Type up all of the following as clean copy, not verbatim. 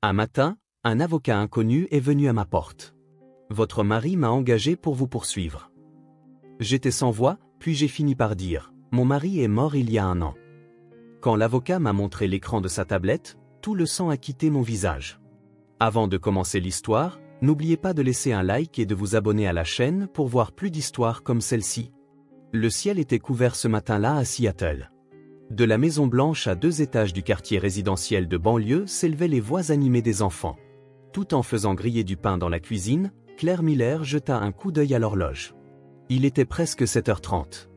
Un matin, un avocat inconnu est venu à ma porte. Votre mari m'a engagé pour vous poursuivre. J'étais sans voix, puis j'ai fini par dire, mon mari est mort il y a 1 an. Quand l'avocat m'a montré l'écran de sa tablette, tout le sang a quitté mon visage. Avant de commencer l'histoire, n'oubliez pas de laisser un like et de vous abonner à la chaîne pour voir plus d'histoires comme celle-ci. Le ciel était couvert ce matin-là à Seattle. De la Maison Blanche à 2 étages du quartier résidentiel de banlieue s'élevaient les voix animées des enfants. Tout en faisant griller du pain dans la cuisine, Claire Miller jeta un coup d'œil à l'horloge. Il était presque 7h30.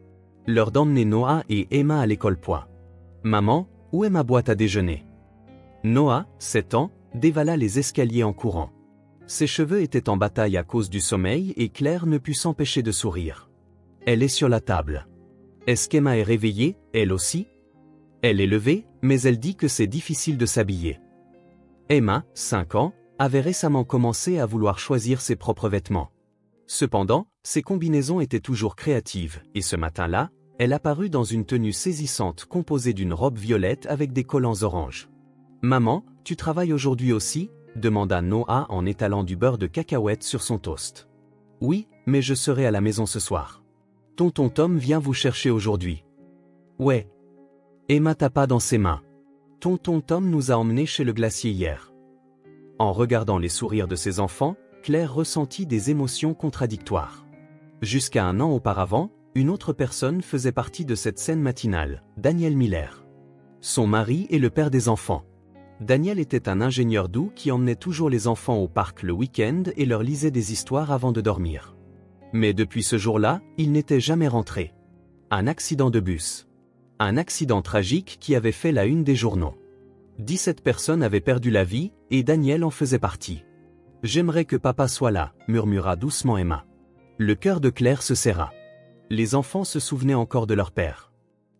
L'heure d'emmener Noah et Emma à l'école. Maman, où est ma boîte à déjeuner? Noah, 7 ans, dévala les escaliers en courant. Ses cheveux étaient en bataille à cause du sommeil et Claire ne put s'empêcher de sourire. Elle est sur la table. Est-ce qu'Emma est réveillée, elle aussi? Elle est levée, mais elle dit que c'est difficile de s'habiller. Emma, 5 ans, avait récemment commencé à vouloir choisir ses propres vêtements. Cependant, ses combinaisons étaient toujours créatives, et ce matin-là, elle apparut dans une tenue saisissante composée d'une robe violette avec des collants orange. « Maman, tu travailles aujourd'hui aussi ?» demanda Noah en étalant du beurre de cacahuète sur son toast. « Oui, mais je serai à la maison ce soir. Tonton Tom vient vous chercher aujourd'hui. »« Ouais. » Emma tapa dans ses mains. « Tonton Tom nous a emmenés chez le glacier hier. » En regardant les sourires de ses enfants, Claire ressentit des émotions contradictoires. Jusqu'à 1 an auparavant, une autre personne faisait partie de cette scène matinale, Daniel Miller. Son mari est le père des enfants. Daniel était un ingénieur doux qui emmenait toujours les enfants au parc le week-end et leur lisait des histoires avant de dormir. Mais depuis ce jour-là, il n'était jamais rentré. Un accident de bus. Un accident tragique qui avait fait la une des journaux. 17 personnes avaient perdu la vie, et Daniel en faisait partie. « J'aimerais que papa soit là », murmura doucement Emma. Le cœur de Claire se serra. Les enfants se souvenaient encore de leur père.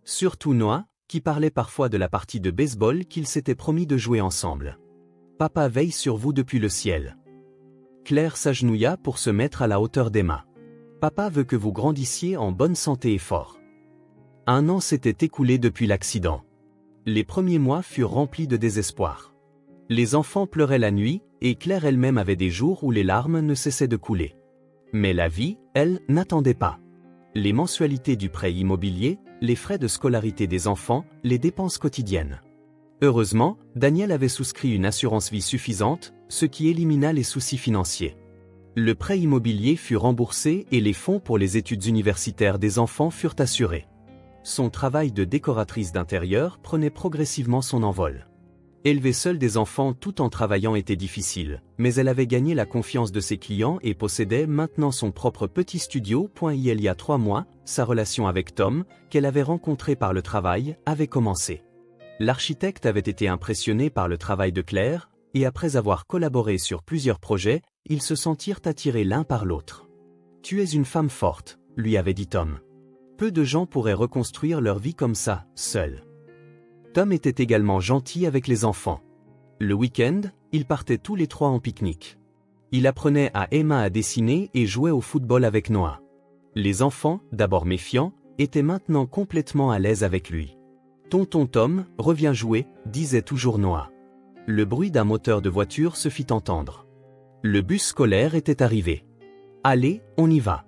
Surtout Noah, qui parlait parfois de la partie de baseball qu'ils s'étaient promis de jouer ensemble. « Papa veille sur vous depuis le ciel. » Claire s'agenouilla pour se mettre à la hauteur d'Emma. « Papa veut que vous grandissiez en bonne santé et fort. » 1 an s'était écoulé depuis l'accident. Les premiers mois furent remplis de désespoir. Les enfants pleuraient la nuit, et Claire elle-même avait des jours où les larmes ne cessaient de couler. Mais la vie, elle, n'attendait pas. Les mensualités du prêt immobilier, les frais de scolarité des enfants, les dépenses quotidiennes. Heureusement, Daniel avait souscrit une assurance vie suffisante, ce qui élimina les soucis financiers. Le prêt immobilier fut remboursé et les fonds pour les études universitaires des enfants furent assurés. Son travail de décoratrice d'intérieur prenait progressivement son envol. Élever seule des enfants tout en travaillant était difficile, mais elle avait gagné la confiance de ses clients et possédait maintenant son propre petit studio. Il y a 3 mois, sa relation avec Tom, qu'elle avait rencontré par le travail, avait commencé. L'architecte avait été impressionné par le travail de Claire, et après avoir collaboré sur plusieurs projets, ils se sentirent attirés l'un par l'autre. « Tu es une femme forte », lui avait dit Tom. Peu de gens pourraient reconstruire leur vie comme ça, seuls. Tom était également gentil avec les enfants. Le week-end, ils partaient tous les 3 en pique-nique. Il apprenait à Emma à dessiner et jouait au football avec Noah. Les enfants, d'abord méfiants, étaient maintenant complètement à l'aise avec lui. « Tonton Tom, reviens jouer », disait toujours Noah. Le bruit d'un moteur de voiture se fit entendre. Le bus scolaire était arrivé. « Allez, on y va ».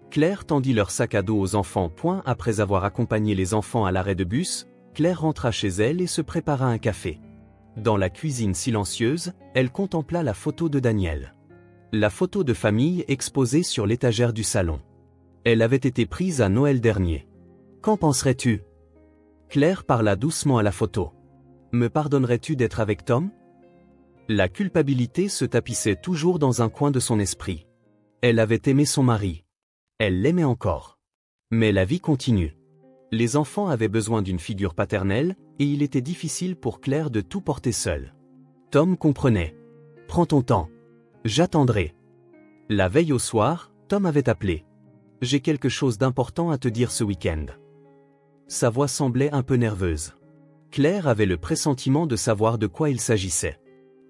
Claire tendit leur sac à dos aux enfants. Après avoir accompagné les enfants à l'arrêt de bus, Claire rentra chez elle et se prépara un café. Dans la cuisine silencieuse, elle contempla la photo de Daniel. La photo de famille exposée sur l'étagère du salon. Elle avait été prise à Noël dernier. « Qu'en penserais-tu » Claire parla doucement à la photo. « Me pardonnerais-tu d'être avec Tom ?» La culpabilité se tapissait toujours dans un coin de son esprit. Elle avait aimé son mari. Elle l'aimait encore. Mais la vie continue. Les enfants avaient besoin d'une figure paternelle, et il était difficile pour Claire de tout porter seule. Tom comprenait. « Prends ton temps. J'attendrai. » La veille au soir, Tom avait appelé. « J'ai quelque chose d'important à te dire ce week-end. » Sa voix semblait un peu nerveuse. Claire avait le pressentiment de savoir de quoi il s'agissait.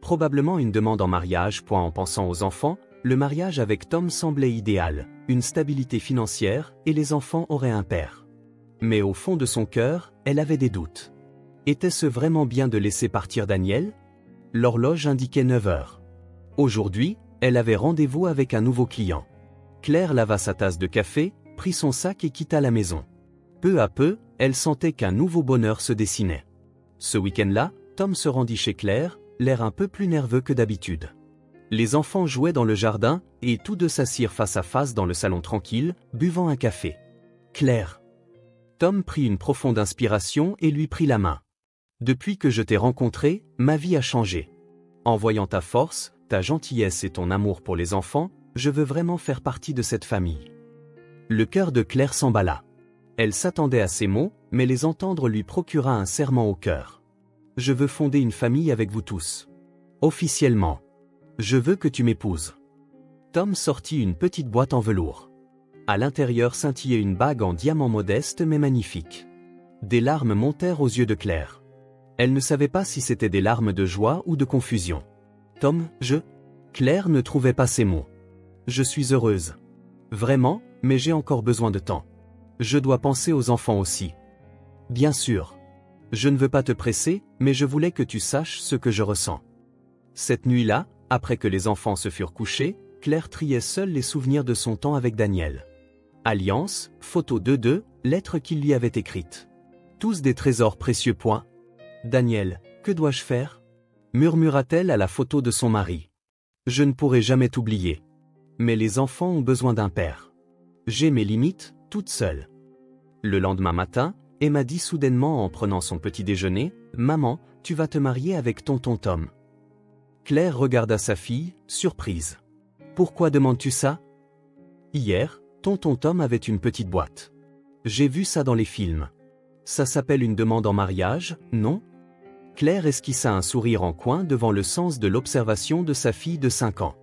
Probablement une demande en mariage. En pensant aux enfants, le mariage avec Tom semblait idéal, une stabilité financière, et les enfants auraient un père. Mais au fond de son cœur, elle avait des doutes. Était-ce vraiment bien de laisser partir Daniel ? l'horloge indiquait 9 heures. Aujourd'hui, elle avait rendez-vous avec un nouveau client. Claire lava sa tasse de café, prit son sac et quitta la maison. Peu à peu, elle sentait qu'un nouveau bonheur se dessinait. Ce week-end-là, Tom se rendit chez Claire, l'air un peu plus nerveux que d'habitude. Les enfants jouaient dans le jardin, et tous deux s'assirent face à face dans le salon tranquille, buvant un café. Claire. Tom prit une profonde inspiration et lui prit la main. Depuis que je t'ai rencontré, ma vie a changé. En voyant ta force, ta gentillesse et ton amour pour les enfants, je veux vraiment faire partie de cette famille. Le cœur de Claire s'emballa. Elle s'attendait à ces mots, mais les entendre lui procura un serrement au cœur. Je veux fonder une famille avec vous tous. Officiellement. Je veux que tu m'épouses. Tom sortit une petite boîte en velours. À l'intérieur scintillait une bague en diamant modeste mais magnifique. Des larmes montèrent aux yeux de Claire. Elle ne savait pas si c'était des larmes de joie ou de confusion. Tom, Claire ne trouvait pas ses mots. Je suis heureuse. Vraiment, mais j'ai encore besoin de temps. Je dois penser aux enfants aussi. Bien sûr. Je ne veux pas te presser, mais je voulais que tu saches ce que je ressens. Cette nuit-là, après que les enfants se furent couchés, Claire triait seule les souvenirs de son temps avec Daniel. Alliance, photo d'eux, lettres qu'il lui avait écrites. Tous des trésors précieux. Daniel, que dois-je faire? Murmura-t-elle à la photo de son mari. Je ne pourrai jamais t'oublier. Mais les enfants ont besoin d'un père. J'ai mes limites, toute seule. Le lendemain matin, Emma dit soudainement en prenant son petit déjeuner, « Maman, tu vas te marier avec tonton Tom. » Claire regarda sa fille, surprise. « Pourquoi demandes-tu ça? » Hier, tonton Tom avait une petite boîte. J'ai vu ça dans les films. Ça s'appelle une demande en mariage, non? Claire esquissa un sourire en coin devant le sens de l'observation de sa fille de 5 ans.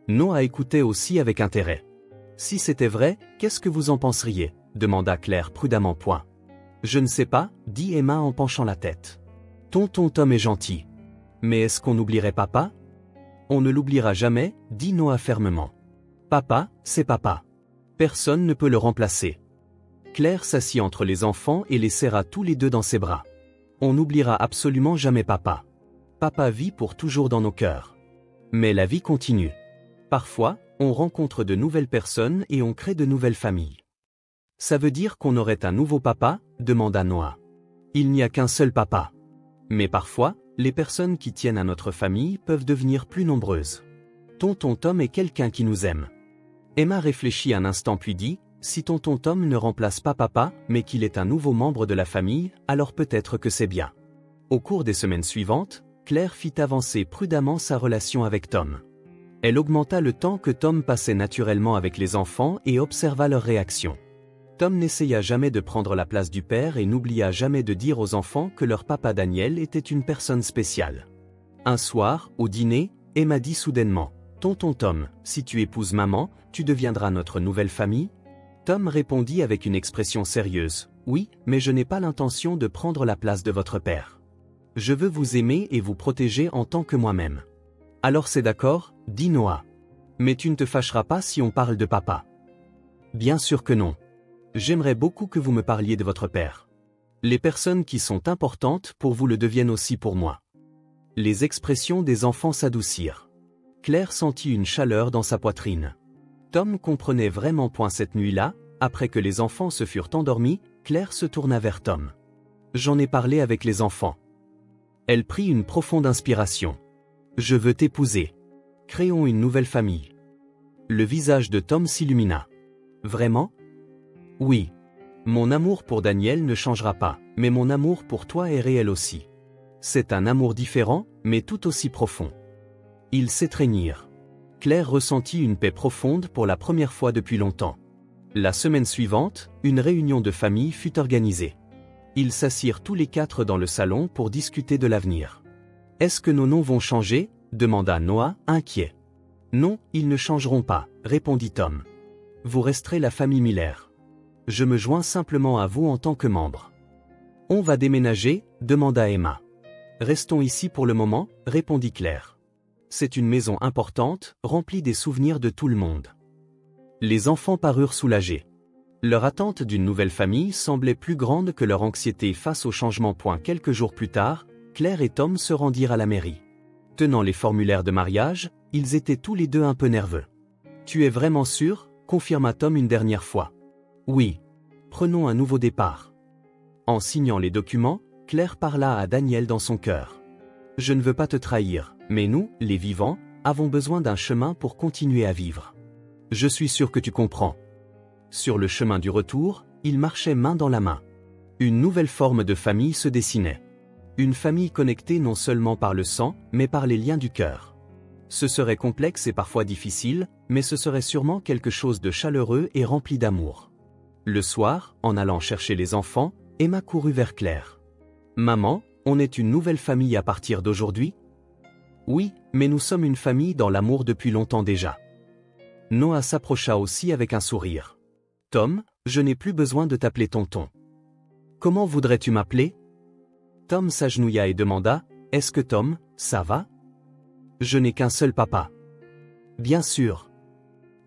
Noah écoutait aussi avec intérêt. Si c'était vrai, qu'est-ce que vous en penseriez? Demanda Claire prudemment. Je ne sais pas, dit Emma en penchant la tête. Tonton Tom est gentil. Mais est-ce qu'on oublierait papa? On ne l'oubliera jamais, dit Noah fermement. Papa, c'est papa. Personne ne peut le remplacer. Claire s'assit entre les enfants et les serra tous les deux dans ses bras. On n'oubliera absolument jamais papa. Papa vit pour toujours dans nos cœurs. Mais la vie continue. Parfois, on rencontre de nouvelles personnes et on crée de nouvelles familles. Ça veut dire qu'on aurait un nouveau papa? Demanda Noah. Il n'y a qu'un seul papa. Mais parfois, les personnes qui tiennent à notre famille peuvent devenir plus nombreuses. Tonton Tom est quelqu'un qui nous aime. Emma réfléchit un instant puis dit, si tonton Tom ne remplace pas papa, mais qu'il est un nouveau membre de la famille, alors peut-être que c'est bien. Au cours des semaines suivantes, Claire fit avancer prudemment sa relation avec Tom. Elle augmenta le temps que Tom passait naturellement avec les enfants et observa leurs réactions. Tom n'essaya jamais de prendre la place du père et n'oublia jamais de dire aux enfants que leur papa Daniel était une personne spéciale. Un soir, au dîner, Emma dit soudainement, « Tonton Tom, si tu épouses maman, tu deviendras notre nouvelle famille ?» Tom répondit avec une expression sérieuse, « Oui, mais je n'ai pas l'intention de prendre la place de votre père. Je veux vous aimer et vous protéger en tant que moi-même. » Alors c'est d'accord, dit Noah. Mais tu ne te fâcheras pas si on parle de papa. Bien sûr que non. J'aimerais beaucoup que vous me parliez de votre père. Les personnes qui sont importantes pour vous le deviennent aussi pour moi. Les expressions des enfants s'adoucirent. Claire sentit une chaleur dans sa poitrine. Tom comprenait vraiment cette nuit-là, après que les enfants se furent endormis, Claire se tourna vers Tom. J'en ai parlé avec les enfants. Elle prit une profonde inspiration. Je veux t'épouser. Créons une nouvelle famille. Le visage de Tom s'illumina. Vraiment? Oui. Mon amour pour Daniel ne changera pas, mais mon amour pour toi est réel aussi. C'est un amour différent, mais tout aussi profond. Ils s'étreignirent. Claire ressentit une paix profonde pour la première fois depuis longtemps. La semaine suivante, une réunion de famille fut organisée. Ils s'assirent tous les 4 dans le salon pour discuter de l'avenir. « Est-ce que nos noms vont changer ?» demanda Noah, inquiet. « Non, ils ne changeront pas, répondit Tom. Vous resterez la famille Miller. Je me joins simplement à vous en tant que membre. »« On va déménager ?» demanda Emma. « Restons ici pour le moment, répondit Claire. C'est une maison importante, remplie des souvenirs de tout le monde. » Les enfants parurent soulagés. Leur attente d'une nouvelle famille semblait plus grande que leur anxiété face au changement. Quelques jours plus tard, Claire et Tom se rendirent à la mairie. Tenant les formulaires de mariage, ils étaient tous les deux un peu nerveux. « Tu es vraiment sûr ?» confirma Tom une dernière fois. « Oui. Prenons un nouveau départ. » En signant les documents, Claire parla à Daniel dans son cœur. « Je ne veux pas te trahir, mais nous, les vivants, avons besoin d'un chemin pour continuer à vivre. Je suis sûr que tu comprends. » Sur le chemin du retour, ils marchaient main dans la main. Une nouvelle forme de famille se dessinait. Une famille connectée non seulement par le sang, mais par les liens du cœur. Ce serait complexe et parfois difficile, mais ce serait sûrement quelque chose de chaleureux et rempli d'amour. Le soir, en allant chercher les enfants, Emma courut vers Claire. « Maman, on est une nouvelle famille à partir d'aujourd'hui ?» « Oui, mais nous sommes une famille dans l'amour depuis longtemps déjà. » Noah s'approcha aussi avec un sourire. « Tom, je n'ai plus besoin de t'appeler tonton. Comment voudrais-tu m'appeler ?» Tom s'agenouilla et demanda, « Est-ce que Tom, ça va ?» « Je n'ai qu'un seul papa. » « Bien sûr. »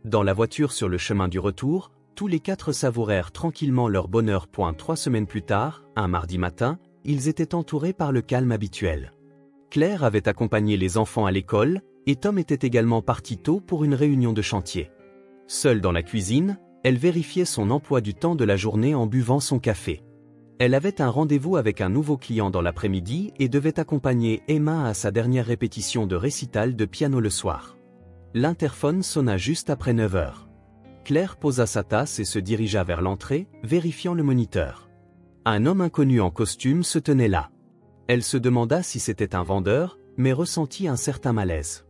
Dans la voiture sur le chemin du retour, tous les quatre savourèrent tranquillement leur bonheur. 3 semaines plus tard, un mardi matin, ils étaient entourés par le calme habituel. Claire avait accompagné les enfants à l'école, et Tom était également parti tôt pour une réunion de chantier. Seule dans la cuisine, elle vérifiait son emploi du temps de la journée en buvant son café. Elle avait un rendez-vous avec un nouveau client dans l'après-midi et devait accompagner Emma à sa dernière répétition de récital de piano le soir. L'interphone sonna juste après 9 heures. Claire posa sa tasse et se dirigea vers l'entrée, vérifiant le moniteur. Un homme inconnu en costume se tenait là. Elle se demanda si c'était un vendeur, mais ressentit un certain malaise.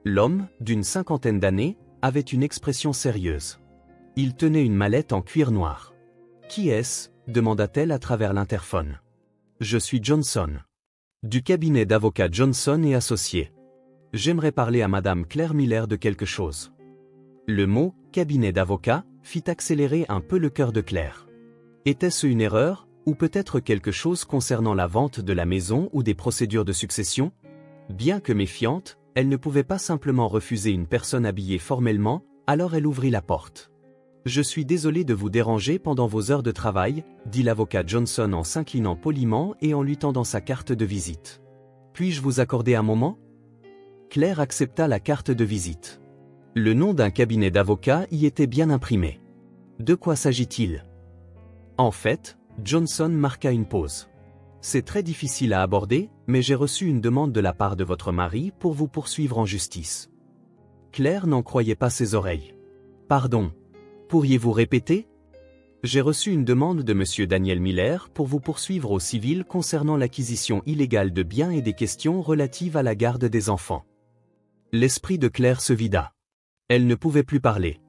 L'homme, d'une 50aine d'années, avait une expression sérieuse. Il tenait une mallette en cuir noir. « Qui est-ce » demanda-t-elle à travers l'interphone. « Je suis Johnson. Du cabinet d'avocats Johnson et Associés. J'aimerais parler à Madame Claire Miller de quelque chose. » Le mot « cabinet d'avocats » fit accélérer un peu le cœur de Claire. Était-ce une erreur, ou peut-être quelque chose concernant la vente de la maison ou des procédures de succession? Bien que méfiante, elle ne pouvait pas simplement refuser une personne habillée formellement, alors elle ouvrit la porte. « Je suis désolé de vous déranger pendant vos heures de travail, » dit l'avocat Johnson en s'inclinant poliment et en lui tendant sa carte de visite. « Puis-je vous accorder un moment ?» Claire accepta la carte de visite. Le nom d'un cabinet d'avocats y était bien imprimé. De quoi s'agit-il? En fait, Johnson marqua une pause. « C'est très difficile à aborder, mais j'ai reçu une demande de la part de votre mari pour vous poursuivre en justice. » Claire n'en croyait pas ses oreilles. « Pardon. Pourriez-vous répéter? » « J'ai reçu une demande de Monsieur Daniel Miller pour vous poursuivre au civil concernant l'acquisition illégale de biens et des questions relatives à la garde des enfants. » L'esprit de Claire se vida. Elle ne pouvait plus parler.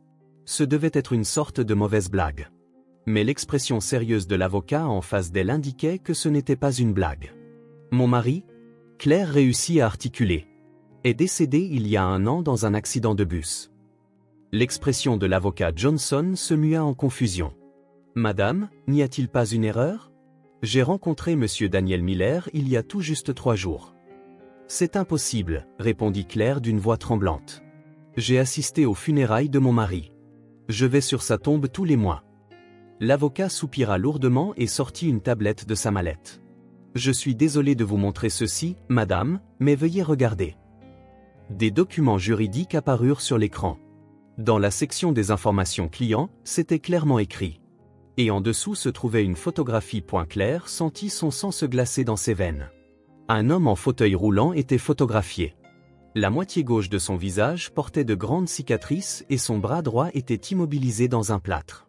Ce devait être une sorte de mauvaise blague. Mais l'expression sérieuse de l'avocat en face d'elle indiquait que ce n'était pas une blague. « Mon mari ?» Claire réussit à articuler. « Est décédé il y a 1 an dans un accident de bus. » L'expression de l'avocat Johnson se mua en confusion. « Madame, n'y a-t-il pas une erreur? J'ai rencontré Monsieur Daniel Miller il y a tout juste 3 jours. » « C'est impossible, » répondit Claire d'une voix tremblante. « J'ai assisté aux funérailles de mon mari. Je vais sur sa tombe tous les mois. » L'avocat soupira lourdement et sortit une tablette de sa mallette. « Je suis désolé de vous montrer ceci, madame, mais veuillez regarder. » Des documents juridiques apparurent sur l'écran. Dans la section des informations clients, c'était clairement écrit. Et en dessous se trouvait une photographie. Claire sentit son sang se glacer dans ses veines. Un homme en fauteuil roulant était photographié. La moitié gauche de son visage portait de grandes cicatrices et son bras droit était immobilisé dans un plâtre.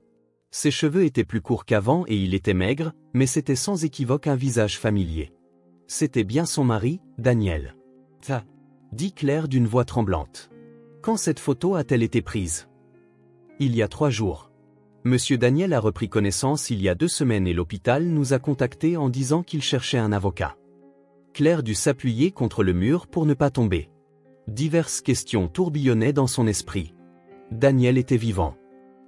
Ses cheveux étaient plus courts qu'avant et il était maigre, mais c'était sans équivoque un visage familier. C'était bien son mari, Daniel. « Ça » dit Claire d'une voix tremblante. « Quand cette photo a-t-elle été prise ?»« Il y a 3 jours. Monsieur Daniel a repris connaissance il y a 2 semaines et l'hôpital nous a contactés en disant qu'il cherchait un avocat. » Claire dut s'appuyer contre le mur pour ne pas tomber. Diverses questions tourbillonnaient dans son esprit. Daniel était vivant.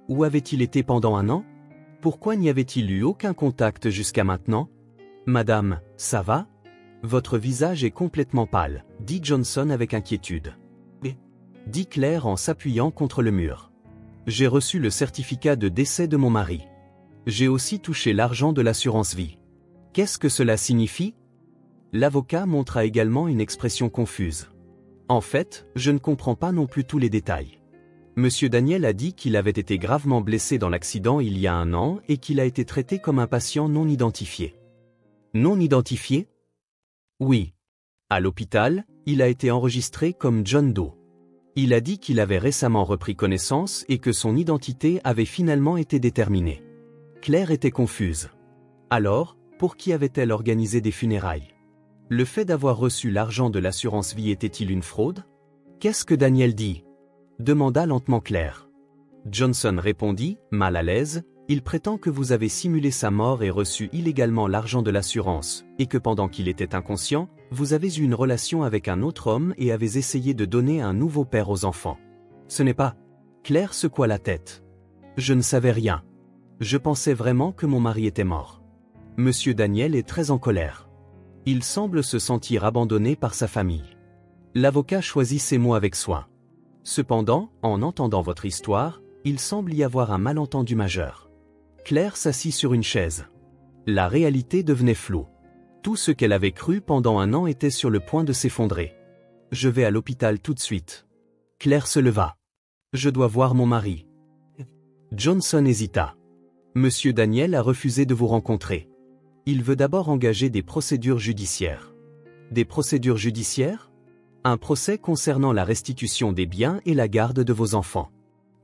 Où avait-il été pendant 1 an? Pourquoi n'y avait-il eu aucun contact jusqu'à maintenant? Madame, ça va? Votre visage est complètement pâle, dit Johnson avec inquiétude. Dit Claire en s'appuyant contre le mur. J'ai reçu le certificat de décès de mon mari. J'ai aussi touché l'argent de l'assurance vie. Qu'est-ce que cela signifie? L'avocat montra également une expression confuse. En fait, je ne comprends pas non plus tous les détails. Monsieur Daniel a dit qu'il avait été gravement blessé dans l'accident il y a 1 an et qu'il a été traité comme un patient non identifié. Non identifié? Oui. À l'hôpital, il a été enregistré comme John Doe. Il a dit qu'il avait récemment repris connaissance et que son identité avait finalement été déterminée. Claire était confuse. Alors, pour qui avait-elle organisé des funérailles? Le fait d'avoir reçu l'argent de l'assurance vie était-il une fraude? Qu'est-ce que Daniel dit? Demanda lentement Claire. Johnson répondit, mal à l'aise, il prétend que vous avez simulé sa mort et reçu illégalement l'argent de l'assurance, et que pendant qu'il était inconscient, vous avez eu une relation avec un autre homme et avez essayé de donner un nouveau père aux enfants. Ce n'est pas. Claire secoua la tête. Je ne savais rien. Je pensais vraiment que mon mari était mort. Monsieur Daniel est très en colère. Il semble se sentir abandonné par sa famille. L'avocat choisit ses mots avec soin. Cependant, en entendant votre histoire, il semble y avoir un malentendu majeur. Claire s'assit sur une chaise. La réalité devenait floue. Tout ce qu'elle avait cru pendant 1 an était sur le point de s'effondrer. Je vais à l'hôpital tout de suite. Claire se leva. Je dois voir mon mari. Johnson hésita. Monsieur Daniel a refusé de vous rencontrer. Il veut d'abord engager des procédures judiciaires. Des procédures judiciaires? Un procès concernant la restitution des biens et la garde de vos enfants.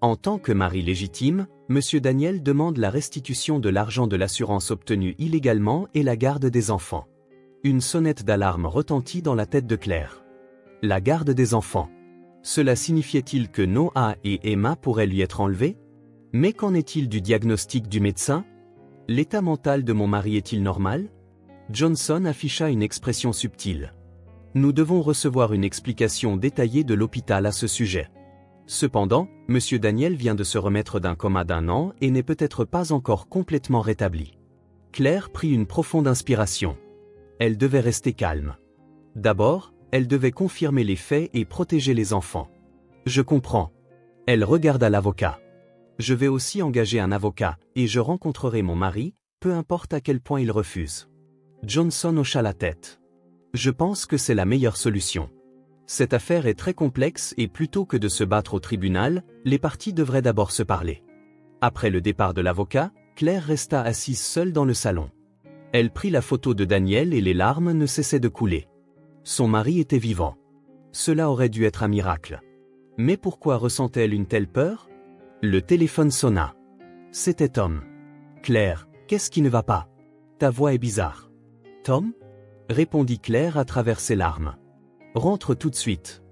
En tant que mari légitime, Monsieur Daniel demande la restitution de l'argent de l'assurance obtenue illégalement et la garde des enfants. Une sonnette d'alarme retentit dans la tête de Claire. La garde des enfants. Cela signifiait-il que Noah et Emma pourraient lui être enlevés? Mais qu'en est-il du diagnostic du médecin? L'état mental de mon mari est-il normal? Johnson afficha une expression subtile. Nous devons recevoir une explication détaillée de l'hôpital à ce sujet. Cependant, Monsieur Daniel vient de se remettre d'un coma d'1 an et n'est peut-être pas encore complètement rétabli. Claire prit une profonde inspiration. Elle devait rester calme. D'abord, elle devait confirmer les faits et protéger les enfants. Je comprends. Elle regarda l'avocat. Je vais aussi engager un avocat, et je rencontrerai mon mari, peu importe à quel point il refuse. Johnson hocha la tête. Je pense que c'est la meilleure solution. Cette affaire est très complexe et plutôt que de se battre au tribunal, les parties devraient d'abord se parler. Après le départ de l'avocat, Claire resta assise seule dans le salon. Elle prit la photo de Daniel et les larmes ne cessaient de couler. Son mari était vivant. Cela aurait dû être un miracle. Mais pourquoi ressentait-elle une telle peur? Le téléphone sonna. C'était Tom. Claire, qu'est-ce qui ne va pas? Ta voix est bizarre. Tom? Répondit Claire à travers ses larmes. Rentre tout de suite.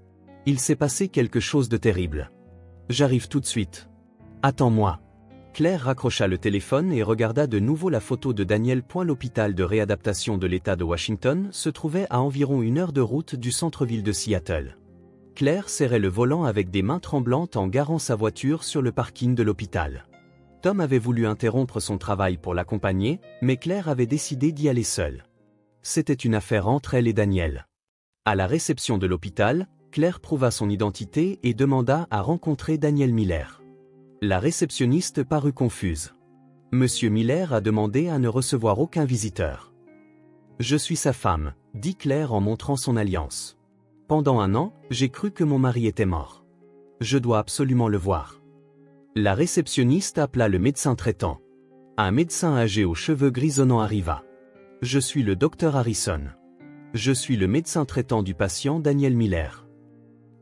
Il s'est passé quelque chose de terrible. J'arrive tout de suite. Attends-moi. Claire raccrocha le téléphone et regarda de nouveau la photo de Daniel. L'hôpital de réadaptation de l'État de Washington se trouvait à environ 1 heure de route du centre-ville de Seattle. Claire serrait le volant avec des mains tremblantes en garant sa voiture sur le parking de l'hôpital. Tom avait voulu interrompre son travail pour l'accompagner, mais Claire avait décidé d'y aller seule. C'était une affaire entre elle et Daniel. À la réception de l'hôpital, Claire prouva son identité et demanda à rencontrer Daniel Miller. La réceptionniste parut confuse. Monsieur Miller a demandé à ne recevoir aucun visiteur. Je suis sa femme, dit Claire en montrant son alliance. Pendant 1 an, j'ai cru que mon mari était mort. Je dois absolument le voir. La réceptionniste appela le médecin traitant. Un médecin âgé aux cheveux grisonnants arriva. Je suis le docteur Harrison. Je suis le médecin traitant du patient Daniel Miller.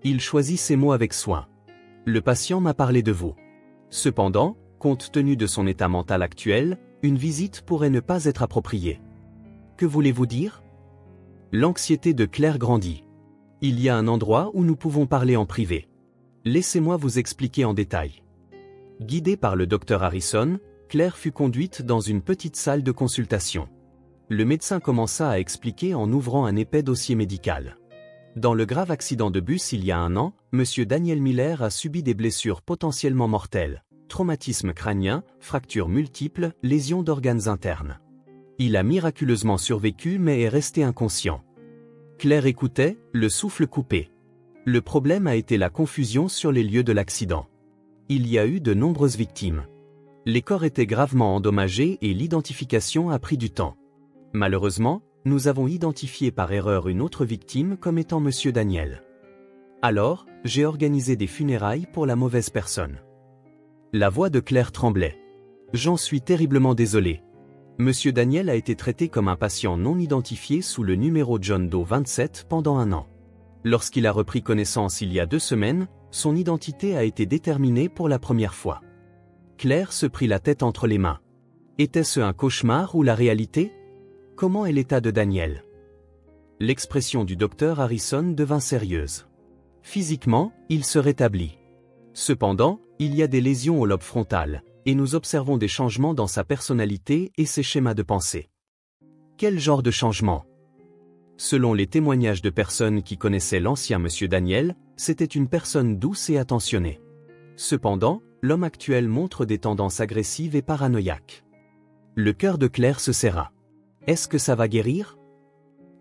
Il choisit ses mots avec soin. Le patient m'a parlé de vous. Cependant, compte tenu de son état mental actuel, une visite pourrait ne pas être appropriée. Que voulez-vous dire? L'anxiété de Claire grandit. Il y a un endroit où nous pouvons parler en privé. Laissez-moi vous expliquer en détail. Guidée par le docteur Harrison, Claire fut conduite dans une petite salle de consultation. Le médecin commença à expliquer en ouvrant un épais dossier médical. Dans le grave accident de bus il y a 1 an, Monsieur Daniel Miller a subi des blessures potentiellement mortelles, traumatisme crânien, fractures multiples, lésions d'organes internes. Il a miraculeusement survécu mais est resté inconscient. Claire écoutait, le souffle coupé. Le problème a été la confusion sur les lieux de l'accident. Il y a eu de nombreuses victimes. Les corps étaient gravement endommagés et l'identification a pris du temps. Malheureusement, nous avons identifié par erreur une autre victime comme étant Monsieur Daniel. Alors, j'ai organisé des funérailles pour la mauvaise personne. La voix de Claire tremblait. J'en suis terriblement désolé. Monsieur Daniel a été traité comme un patient non identifié sous le numéro John Doe 27 pendant 1 an. Lorsqu'il a repris connaissance il y a 2 semaines, son identité a été déterminée pour la première fois. Claire se prit la tête entre les mains. Était-ce un cauchemar ou la réalité? Comment est l'état de Daniel? L'expression du docteur Harrison devint sérieuse. Physiquement, il se rétablit. Cependant, il y a des lésions au lobe frontal, et nous observons des changements dans sa personnalité et ses schémas de pensée. Quel genre de changement? Selon les témoignages de personnes qui connaissaient l'ancien monsieur Daniel, c'était une personne douce et attentionnée. Cependant, l'homme actuel montre des tendances agressives et paranoïaques. Le cœur de Claire se serra. Est-ce que ça va guérir?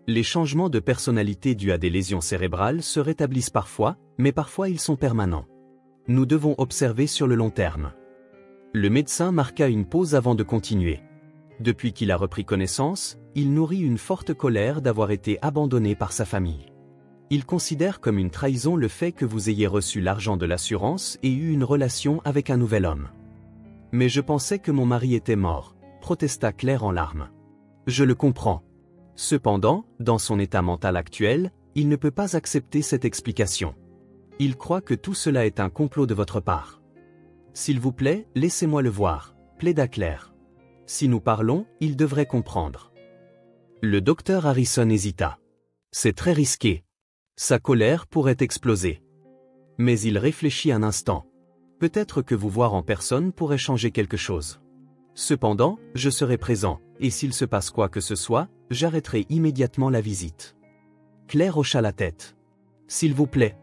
Les changements de personnalité dus à des lésions cérébrales se rétablissent parfois, mais parfois ils sont permanents. Nous devons observer sur le long terme. Le médecin marqua une pause avant de continuer. Depuis qu'il a repris connaissance, il nourrit une forte colère d'avoir été abandonné par sa famille. Il considère comme une trahison le fait que vous ayez reçu l'argent de l'assurance et eu une relation avec un nouvel homme. Mais je pensais que mon mari était mort, protesta Claire en larmes. Je le comprends. Cependant, dans son état mental actuel, il ne peut pas accepter cette explication. Il croit que tout cela est un complot de votre part. S'il vous plaît, laissez-moi le voir, plaida Claire. Si nous parlons, il devrait comprendre. Le docteur Harrison hésita. C'est très risqué. Sa colère pourrait exploser. Mais il réfléchit un instant. Peut-être que vous voir en personne pourrait changer quelque chose. Cependant, je serai présent, et s'il se passe quoi que ce soit, j'arrêterai immédiatement la visite. Claire hocha la tête. S'il vous plaît.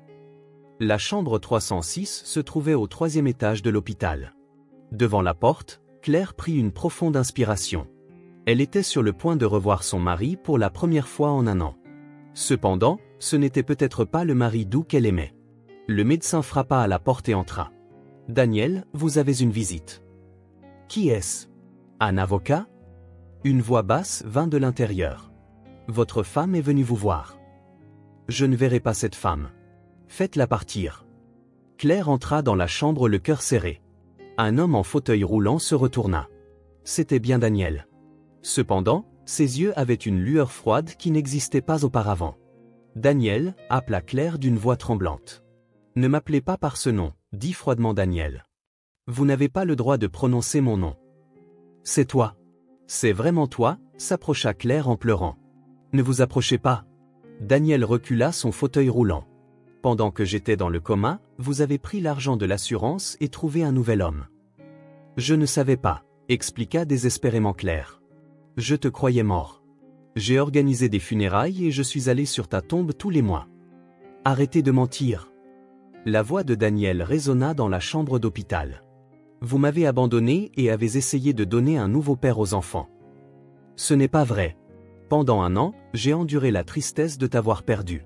La chambre 306 se trouvait au 3e étage de l'hôpital. Devant la porte, Claire prit une profonde inspiration. Elle était sur le point de revoir son mari pour la première fois en 1 an. Cependant, ce n'était peut-être pas le mari doux qu'elle aimait. Le médecin frappa à la porte et entra. « Daniel, vous avez une visite. » « Qui est-ce? Un avocat ?» Une voix basse vint de l'intérieur. « Votre femme est venue vous voir. »« Je ne verrai pas cette femme. Faites-la partir. » Claire entra dans la chambre le cœur serré. Un homme en fauteuil roulant se retourna. C'était bien Daniel. Cependant, ses yeux avaient une lueur froide qui n'existait pas auparavant. « Daniel » appela Claire d'une voix tremblante. « Ne m'appelez pas par ce nom, » dit froidement Daniel. « Vous n'avez pas le droit de prononcer mon nom. »« C'est toi. C'est vraiment toi » s'approcha Claire en pleurant. « Ne vous approchez pas. » Daniel recula son fauteuil roulant. « Pendant que j'étais dans le coma, vous avez pris l'argent de l'assurance et trouvé un nouvel homme. »« Je ne savais pas, » expliqua désespérément Claire. « Je te croyais mort. J'ai organisé des funérailles et je suis allé sur ta tombe tous les mois. »« Arrêtez de mentir. » La voix de Daniel résonna dans la chambre d'hôpital. « Vous m'avez abandonné et avez essayé de donner un nouveau père aux enfants. »« Ce n'est pas vrai. Pendant 1 an, j'ai enduré la tristesse de t'avoir perdu.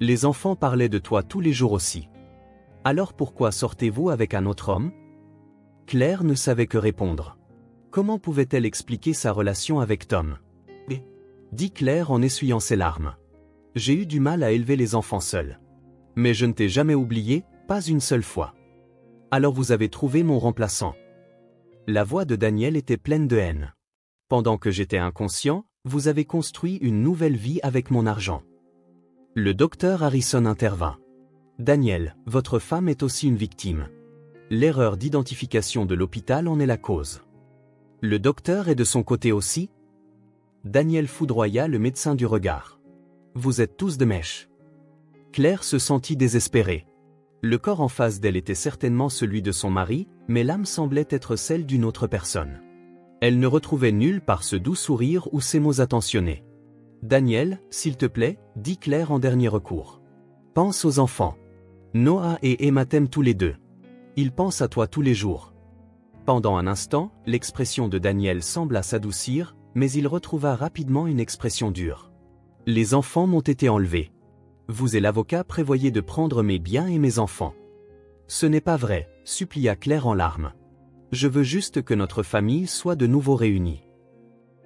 Les enfants parlaient de toi tous les jours aussi. Alors pourquoi sortez-vous avec un autre homme ?» Claire ne savait que répondre. Comment pouvait-elle expliquer sa relation avec Tom? Dit Claire en essuyant ses larmes. « J'ai eu du mal à élever les enfants seuls. Mais je ne t'ai jamais oublié, pas une seule fois. Alors vous avez trouvé mon remplaçant. » La voix de Daniel était pleine de haine. « Pendant que j'étais inconscient, vous avez construit une nouvelle vie avec mon argent. » Le docteur Harrison intervint. « Daniel, votre femme est aussi une victime. L'erreur d'identification de l'hôpital en est la cause. » Le docteur est de son côté aussi? Daniel foudroya le médecin du regard. « Vous êtes tous de mèche. » Claire se sentit désespérée. Le corps en face d'elle était certainement celui de son mari, mais l'âme semblait être celle d'une autre personne. Elle ne retrouvait nulle part ce doux sourire ou ces mots attentionnés. « Daniel, s'il te plaît, dit Claire en dernier recours. Pense aux enfants. Noah et Emma t'aiment tous les deux. Ils pensent à toi tous les jours. » Pendant un instant, l'expression de Daniel sembla s'adoucir, mais il retrouva rapidement une expression dure. « Les enfants m'ont été enlevés. Vous et l'avocat prévoyez de prendre mes biens et mes enfants. »« Ce n'est pas vrai, » supplia Claire en larmes. « Je veux juste que notre famille soit de nouveau réunie. »«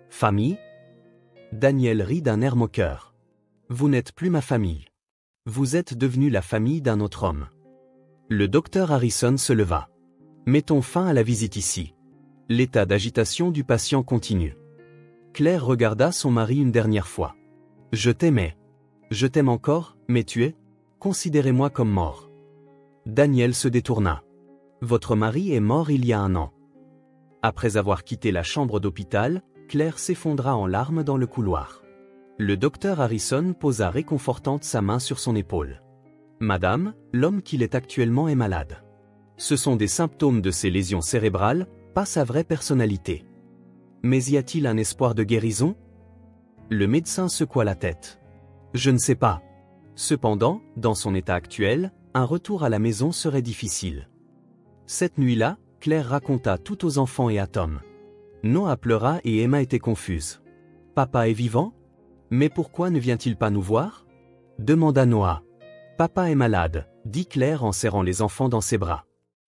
Famille ?» Daniel rit d'un air moqueur. « Vous n'êtes plus ma famille. Vous êtes devenu la famille d'un autre homme. Le docteur Harrison se leva. Mettons fin à la visite ici. L'état d'agitation du patient continue. Claire regarda son mari une dernière fois. Je t'aimais. Je t'aime encore, mais tu es. Considérez-moi comme mort. Daniel se détourna. Votre mari est mort il y a 1 an. Après avoir quitté la chambre d'hôpital, Claire s'effondra en larmes dans le couloir. Le docteur Harrison posa réconfortante sa main sur son épaule. Madame, l'homme qu'il est actuellement est malade. Ce sont des symptômes de ses lésions cérébrales, pas sa vraie personnalité. Mais y a-t-il un espoir de guérison? Le médecin secoua la tête. Je ne sais pas. Cependant, dans son état actuel, un retour à la maison serait difficile. Cette nuit-là, Claire raconta tout aux enfants et à Tom. Noah pleura et Emma était confuse. Papa est vivant? Mais pourquoi ne vient-il pas nous voir? Demanda Noah. Papa est malade, dit Claire en serrant les enfants dans ses bras.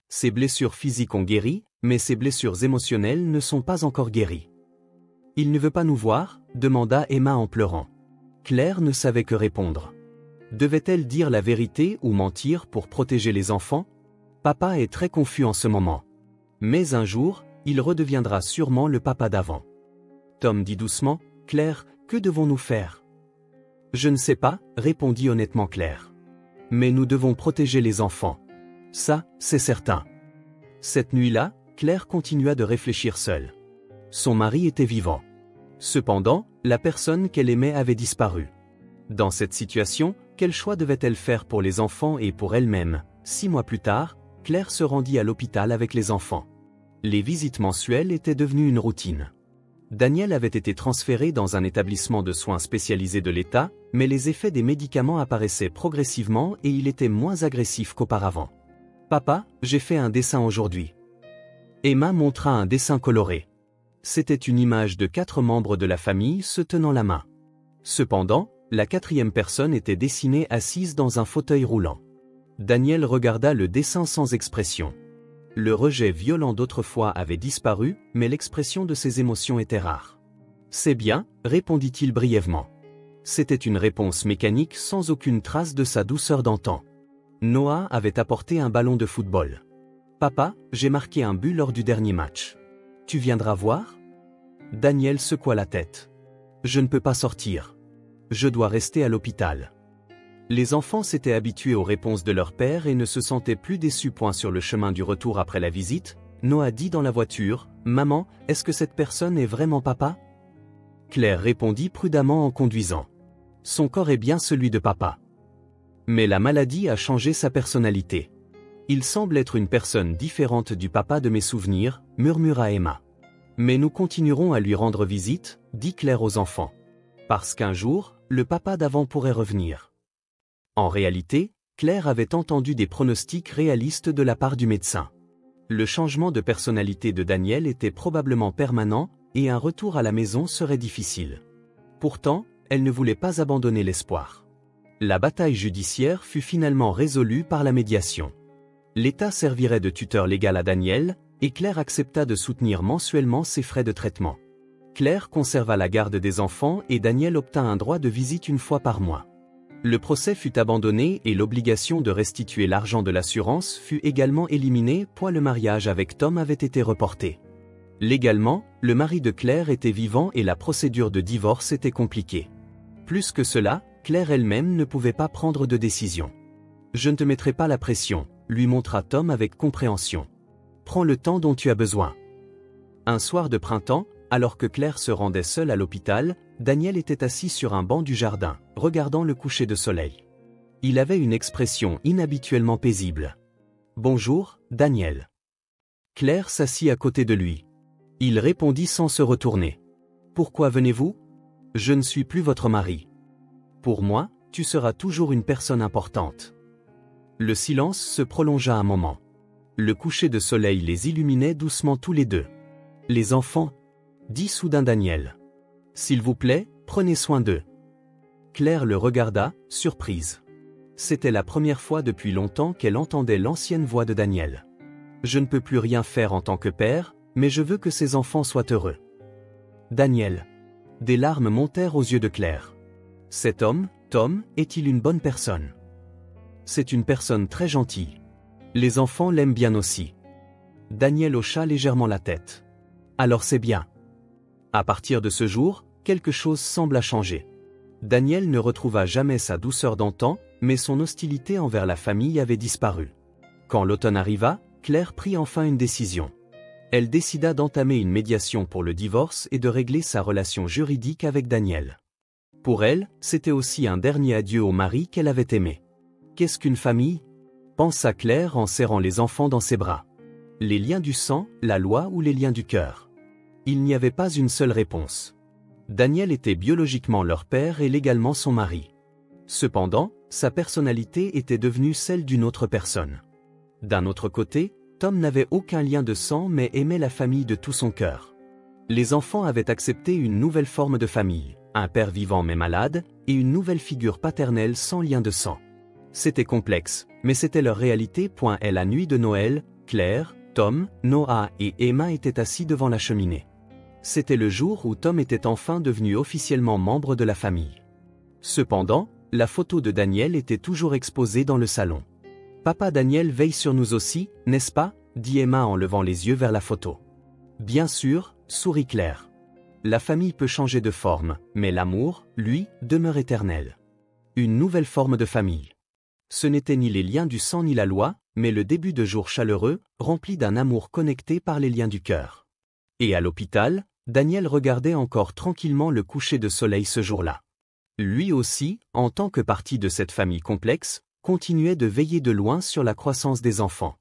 Ses blessures physiques ont guéri, mais ses blessures émotionnelles ne sont pas encore guéries. Il ne veut pas nous voir? Demanda Emma en pleurant. Claire ne savait que répondre. Devait-elle dire la vérité ou mentir pour protéger les enfants? Papa est très confus en ce moment. Mais un jour, il redeviendra sûrement le papa d'avant. Tom dit doucement, Claire, que devons-nous faire? Je ne sais pas, répondit honnêtement Claire. Mais nous devons protéger les enfants. Ça, c'est certain. Cette nuit-là, Claire continua de réfléchir seule. Son mari était vivant. Cependant, la personne qu'elle aimait avait disparu. Dans cette situation, quel choix devait-elle faire pour les enfants et pour elle-même? 6 mois plus tard, Claire se rendit à l'hôpital avec les enfants. Les visites mensuelles étaient devenues une routine. Daniel avait été transféré dans un établissement de soins spécialisé de l'État, mais les effets des médicaments apparaissaient progressivement et il était moins agressif qu'auparavant. Papa, j'ai fait un dessin aujourd'hui. Emma montra un dessin coloré. C'était une image de 4 membres de la famille se tenant la main. Cependant, la 4e personne était dessinée assise dans un fauteuil roulant. Daniel regarda le dessin sans expression. Le rejet violent d'autrefois avait disparu, mais l'expression de ses émotions était rare. C'est bien, répondit-il brièvement. C'était une réponse mécanique sans aucune trace de sa douceur d'antan. Noah avait apporté un ballon de football. Papa, j'ai marqué un but lors du dernier match. Tu viendras voir? Daniel secoua la tête. Je ne peux pas sortir. Je dois rester à l'hôpital. Les enfants s'étaient habitués aux réponses de leur père et ne se sentaient plus déçus. Sur le chemin du retour après la visite, Noah dit dans la voiture, « Maman, est-ce que cette personne est vraiment papa ?» Claire répondit prudemment en conduisant. Son corps est bien celui de papa. Mais la maladie a changé sa personnalité. Il semble être une personne différente du papa de mes souvenirs, murmura Emma. Mais nous continuerons à lui rendre visite, dit Claire aux enfants. Parce qu'un jour, le papa d'avant pourrait revenir. En réalité, Claire avait entendu des pronostics réalistes de la part du médecin. Le changement de personnalité de Daniel était probablement permanent, et un retour à la maison serait difficile. Pourtant, elle ne voulait pas abandonner l'espoir. La bataille judiciaire fut finalement résolue par la médiation. L'État servirait de tuteur légal à Daniel, et Claire accepta de soutenir mensuellement ses frais de traitement. Claire conserva la garde des enfants et Daniel obtint un droit de visite 1 fois par mois. Le procès fut abandonné et l'obligation de restituer l'argent de l'assurance fut également éliminée, le mariage avec Tom avait été reporté. Légalement, le mari de Claire était vivant et la procédure de divorce était compliquée. Plus que cela, Claire elle-même ne pouvait pas prendre de décision. « Je ne te mettrai pas la pression », lui montra Tom avec compréhension. « Prends le temps dont tu as besoin. » Un soir de printemps, alors que Claire se rendait seule à l'hôpital, Daniel était assis sur un banc du jardin, regardant le coucher de soleil. Il avait une expression inhabituellement paisible. « Bonjour, Daniel. » Claire s'assit à côté de lui. Il répondit sans se retourner. « Pourquoi venez-vous? Je ne suis plus votre mari. Pour moi, tu seras toujours une personne importante. » Le silence se prolongea un moment. Le coucher de soleil les illuminait doucement tous les deux. « Les enfants, » dit soudain Daniel. « S'il vous plaît, prenez soin d'eux. » Claire le regarda, surprise. C'était la première fois depuis longtemps qu'elle entendait l'ancienne voix de Daniel. « Je ne peux plus rien faire en tant que père, mais je veux que ces enfants soient heureux. » Daniel. Des larmes montèrent aux yeux de Claire. Cet homme, Tom, est-il une bonne personne? c'est une personne très gentille. Les enfants l'aiment bien aussi. Daniel hocha légèrement la tête. Alors c'est bien. À partir de ce jour, quelque chose sembla changer. Daniel ne retrouva jamais sa douceur d'antan, mais son hostilité envers la famille avait disparu. Quand l'automne arriva, Claire prit enfin une décision. Elle décida d'entamer une médiation pour le divorce et de régler sa relation juridique avec Daniel. Pour elle, c'était aussi un dernier adieu au mari qu'elle avait aimé. Qu'est-ce qu'une famille ? Pensa Claire en serrant les enfants dans ses bras. Les liens du sang, la loi ou les liens du cœur ? Il n'y avait pas une seule réponse. Daniel était biologiquement leur père et légalement son mari. Cependant, sa personnalité était devenue celle d'une autre personne. D'un autre côté, Tom n'avait aucun lien de sang mais aimait la famille de tout son cœur. Les enfants avaient accepté une nouvelle forme de famille, un père vivant mais malade, et une nouvelle figure paternelle sans lien de sang. C'était complexe, mais c'était leur réalité. Et la nuit de Noël, Claire, Tom, Noah et Emma étaient assis devant la cheminée. C'était le jour où Tom était enfin devenu officiellement membre de la famille. Cependant, la photo de Daniel était toujours exposée dans le salon. « Papa Daniel veille sur nous aussi, n'est-ce pas ?» dit Emma en levant les yeux vers la photo. « Bien sûr », sourit Claire. « La famille peut changer de forme, mais l'amour, lui, demeure éternel. » Une nouvelle forme de famille. Ce n'était ni les liens du sang ni la loi, mais le début de jours chaleureux, rempli d'un amour connecté par les liens du cœur. Et à l'hôpital, Daniel regardait encore tranquillement le coucher de soleil ce jour-là. Lui aussi, en tant que partie de cette famille complexe, continuait de veiller de loin sur la croissance des enfants.